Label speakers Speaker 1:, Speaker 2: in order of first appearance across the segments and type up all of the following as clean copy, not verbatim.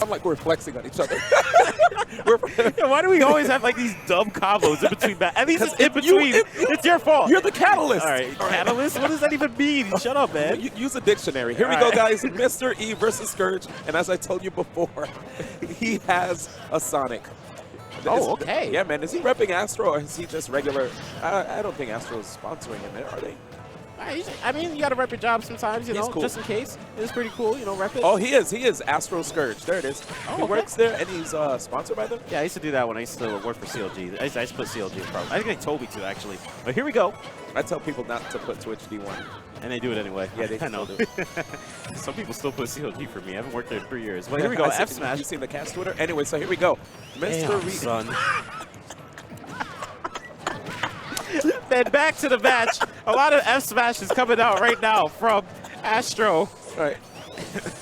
Speaker 1: I'm like we're flexing on each other.
Speaker 2: Yeah, why do we always have like these dumb combos in between that? At least it's in between. It's your fault.
Speaker 1: You're the catalyst.
Speaker 2: All right, catalyst? What does that even mean? Shut up, man.
Speaker 1: Use a dictionary. Here we go, guys. Mr. E versus Scourge. And as I told you before, he has a Sonic.
Speaker 2: Oh, okay.
Speaker 1: Yeah, man. Is he repping Astro or is he just regular? I don't think Astro is sponsoring him, are they?
Speaker 2: I mean, you got to rep your job sometimes, you know,
Speaker 1: cool.
Speaker 2: just in case. It's pretty cool, you know, rep it.
Speaker 1: Oh, he is. He is Astro Scourge. There it is.
Speaker 2: Oh,
Speaker 1: he works there, and he's sponsored by them?
Speaker 2: Yeah, I used to do that when I used to work for CLG. I used to put CLG in problem. I think they told me to, actually. But here we go.
Speaker 1: I tell people not to put Twitch D1.
Speaker 2: And they do it anyway.
Speaker 1: Yeah, they
Speaker 2: I know.
Speaker 1: do.
Speaker 2: Some people still put CLG for me. I haven't worked there in 3 years. But here we go, F Smash.
Speaker 1: You seen the cast Twitter? Anyway, so here we go. Mr. Reed.
Speaker 2: Son. Then back to the match. A lot of F Smash is coming out right now from Astro.
Speaker 1: All right.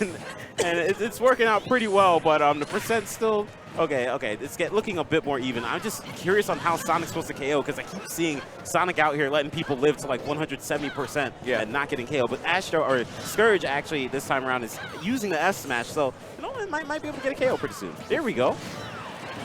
Speaker 2: And it's working out pretty well, but the percent still okay. It's looking a bit more even. I'm just curious on how Sonic's supposed to KO because I keep seeing Sonic out here letting people live to like 170% and not getting KO. But Astro or Scourge actually this time around is using the F Smash, so you know it might be able to get a KO pretty soon. There we go.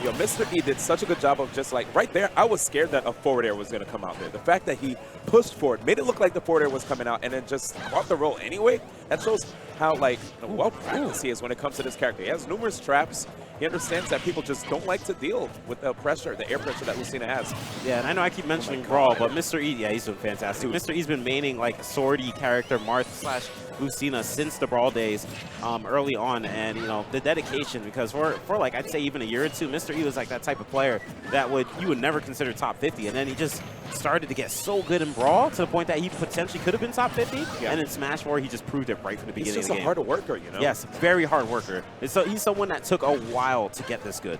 Speaker 1: Yo, Mr. E did such a good job of just like right there. I was scared that a forward air was going to come out there. The fact that he pushed forward, made it look like the forward air was coming out, and then just caught the roll anyway. That shows how like well practiced he is when it comes to this character. He has numerous traps. He understands that people just don't like to deal with the pressure, the air pressure that Lucina has.
Speaker 2: Yeah, and I know I keep mentioning Brawl, but Mr. E, yeah, he's been fantastic. Mr. E's been maining like a swordy character, Marth / Lucina since the Brawl days early on, and you know the dedication because for like I'd say even a year or two, Mr. E was like that type of player that you would never consider top 50, and then he just started to get so good in Brawl to the point that he potentially could have been top 50, and in Smash 4 he just proved it right from the beginning of the game.
Speaker 1: He's just a hard worker, you know?
Speaker 2: Yes, very hard worker. And so he's someone that took a while to get this good.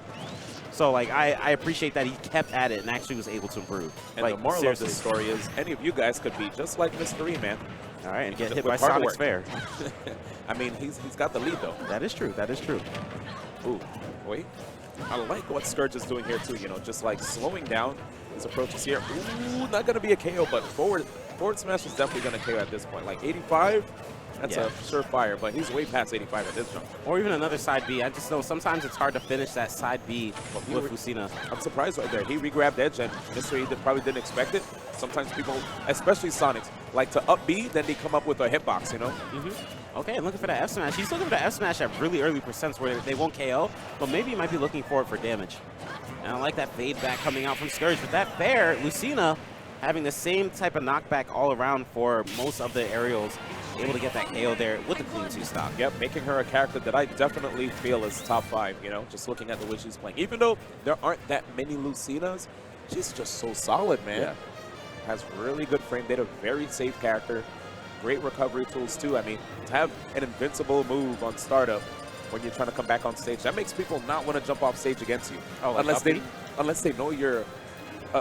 Speaker 2: So like I appreciate that he kept at it and actually was able to improve.
Speaker 1: And
Speaker 2: like,
Speaker 1: the moral of this story is any of you guys could be just like Mr. E, man.
Speaker 2: All right, and get hit by Sonic's Fair.
Speaker 1: I mean, he's got the lead, though.
Speaker 2: That is true. That is true.
Speaker 1: Ooh, wait. I like what Scourge is doing here, too. You know, just like slowing down his approaches here. Ooh, not going to be a KO, but forward smash is definitely going to KO at this point. Like 85, that's a surefire, but he's way past 85 at this jump.
Speaker 2: Or even another side B. I just know sometimes it's hard to finish that side B with Lucina.
Speaker 1: I'm surprised right there. He re-grabbed edge, and Mr. E probably didn't expect it. Sometimes people, especially Sonics, like to up B, then they come up with a hitbox, you know?
Speaker 2: Okay, and looking for that F Smash. He's looking for the F Smash at really early percents where they won't KO, but maybe he might be looking for it for damage. And I like that fade back coming out from Scourge. With that fair, Lucina having the same type of knockback all around for most of the aerials, able to get that KO there with the clean 2 stock.
Speaker 1: Yep, making her a character that I definitely feel is top 5, you know, just looking at the way she's playing. Even though there aren't that many Lucinas, she's just so solid, man. Yeah. Has really good frame data, very safe character, great recovery tools too. I mean, to have an invincible move on startup when you're trying to come back on stage, that makes people not want to jump off stage against you.
Speaker 2: Oh,
Speaker 1: unless they know your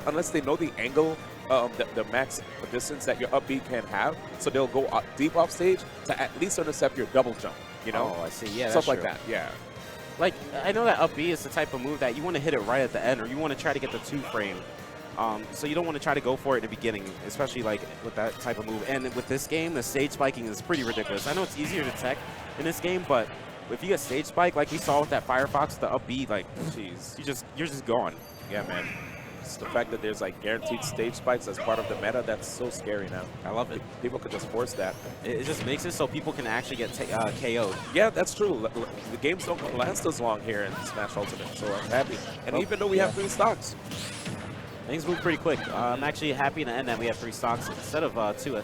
Speaker 1: unless they know the angle, the max distance that your up B can have, so they'll go deep off stage to at least intercept your double jump, you know?
Speaker 2: Oh, I see. Yeah,
Speaker 1: stuff like that, yeah.
Speaker 2: Like, I know that up B is the type of move that you want to hit it right at the end, or you want to try to get the 2 frame. So you don't want to try to go for it in the beginning, especially like with that type of move. And with this game, the stage spiking is pretty ridiculous. I know it's easier to tech in this game, but if you get stage spike, like we saw with that Firefox, the up B, like, jeez, you're just gone.
Speaker 1: Yeah, man. It's the fact that there's like guaranteed stage spikes as part of the meta, that's so scary now.
Speaker 2: I love it.
Speaker 1: People could just force that.
Speaker 2: It just makes it so people can actually get KO'd.
Speaker 1: Yeah, that's true. The games don't last as long here in Smash Ultimate, so I'm happy. And even though we have 3 stocks,
Speaker 2: things move pretty quick. I'm actually happy to end that we have 3 stocks instead of 2.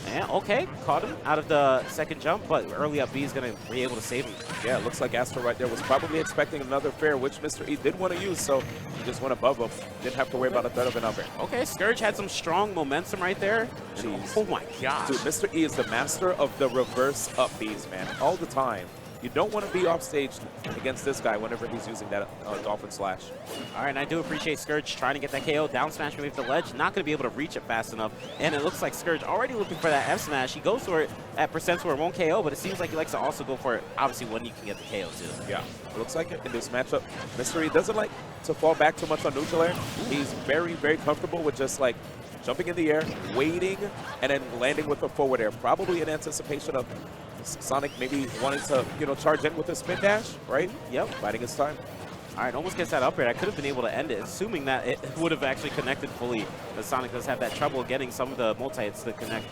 Speaker 2: And okay, caught him out of the second jump, but early up B is going to be able to save him.
Speaker 1: Yeah, it looks like Astro right there was probably expecting another fair, which Mr. E did want to use, so he just went above him. Didn't have to worry about a threat of an up air.
Speaker 2: Okay, Scourge had some strong momentum right there.
Speaker 1: Jeez.
Speaker 2: Oh my gosh.
Speaker 1: Dude, Mr. E is the master of the reverse up Bs, man, all the time. You don't want to be off stage against this guy whenever he's using that Dolphin Slash.
Speaker 2: All right, and I do appreciate Scourge trying to get that KO. Down smash beneath the ledge, not going to be able to reach it fast enough. And it looks like Scourge already looking for that F smash. He goes for it at percents where it won't KO, but it seems like he likes to also go for it, obviously, when you can get the KO too.
Speaker 1: Yeah, it looks like it in this matchup. Mr. E doesn't like to fall back too much on neutral air. He's very, very comfortable with just like jumping in the air, waiting, and then landing with a forward air, probably in anticipation of Sonic maybe wanting to, you know, charge in with a spin dash, right?
Speaker 2: Yep.
Speaker 1: Biding his time.
Speaker 2: All right, almost gets that up air. I could have been able to end it, assuming that it would have actually connected fully. But Sonic does have that trouble getting some of the multi-hits to connect.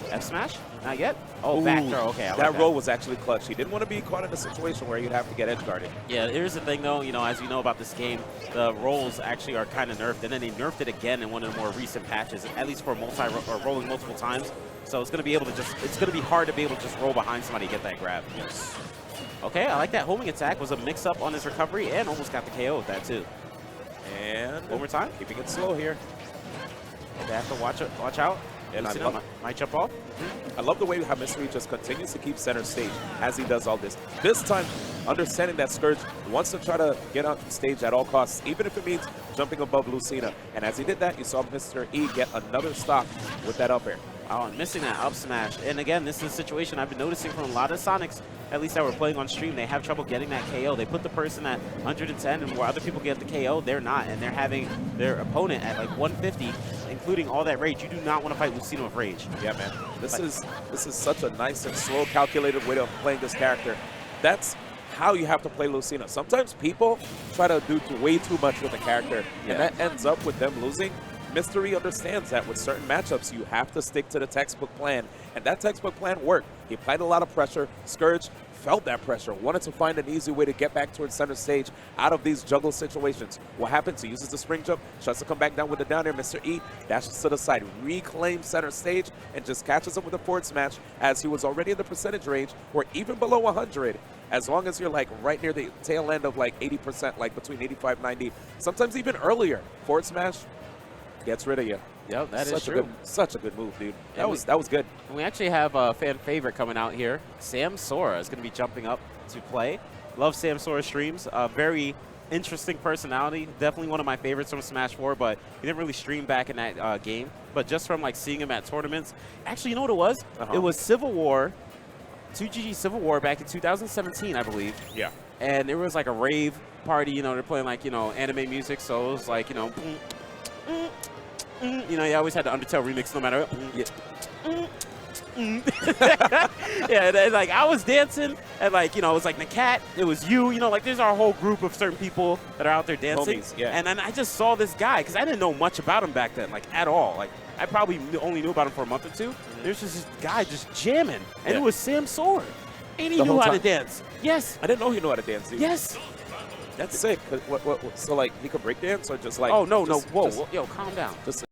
Speaker 2: F smash? Not yet? Oh,
Speaker 1: Ooh,
Speaker 2: back throw. Okay, I like
Speaker 1: that roll was actually clutch. He didn't want to be caught in a situation where you'd have to get edge guarded.
Speaker 2: Yeah, here's the thing, though. You know, as you know about this game, the rolls actually are kind of nerfed, and then they nerfed it again in one of the more recent patches, at least for rolling multiple times. So it's going to be able to it's going to be hard to be able to just roll behind somebody and get that grab.
Speaker 1: Yes.
Speaker 2: Okay, I like that homing attack. Was a mix-up on his recovery and almost got the KO with that, too.
Speaker 1: And
Speaker 2: one more time.
Speaker 1: Keeping it slow here.
Speaker 2: They have to watch out.
Speaker 1: And
Speaker 2: I might jump off.
Speaker 1: I love the way how Mystery just continues to keep center stage as he does all this. This time, understanding that Scourge wants to try to get on stage at all costs, even if it means jumping above Lucina. And as he did that, you saw Mr. E get another stock with that up air.
Speaker 2: Oh, and missing that up smash. And again, this is a situation I've been noticing from a lot of Sonics, at least that were playing on stream. They have trouble getting that KO. They put the person at 110, and where other people get the KO, they're not. And they're having their opponent at like 150, including all that rage. You do not want to fight Lucina with rage.
Speaker 1: Yeah, man. This is such a nice and slow, calculated way of playing this character. That's how you have to play Lucina. Sometimes people try to do way too much with a character, and that ends up with them losing. Mystery understands that with certain matchups, you have to stick to the textbook plan, and that textbook plan worked. He applied a lot of pressure. Scourge felt that pressure, wanted to find an easy way to get back towards center stage out of these juggle situations. What happens? He uses the spring jump, tries to come back down with the down air. Mr. E dashes to the side, reclaims center stage, and just catches him with a forward smash as he was already in the percentage range, or even below 100. As long as you're like right near the tail end of like 80%, like between 85 90, sometimes even earlier, forward smash gets rid of you.
Speaker 2: Yep, that is true.
Speaker 1: Such a good move, dude. That was good.
Speaker 2: And we actually have a fan favorite coming out here. Sam Sora is going to be jumping up to play. Love Sam Sora's streams. Very interesting personality. Definitely one of my favorites from Smash 4, but he didn't really stream back in that game. But just from like seeing him at tournaments, actually, you know what it was? It was Civil War, 2GG Civil War back in 2017, I believe.
Speaker 1: Yeah.
Speaker 2: And there was like a rave party. You know, they're playing like anime music, so it was like you know, you always had the Undertale remix no matter what. Yeah, and like I was dancing, and like, it was like the cat, it was you, like there's our whole group of certain people that are out there dancing.
Speaker 1: Homies, yeah.
Speaker 2: And then I just saw this guy, because I didn't know much about him back then, like at all. Like I probably only knew about him for a month or two. There's just this guy just jamming, and it was Sam Sora. And he knew how to dance. Yes.
Speaker 1: I didn't know he knew how to dance, dude.
Speaker 2: Yes.
Speaker 1: That's sick. So like he could break dance or just like
Speaker 2: Oh no, whoa, yo, calm down.
Speaker 1: Just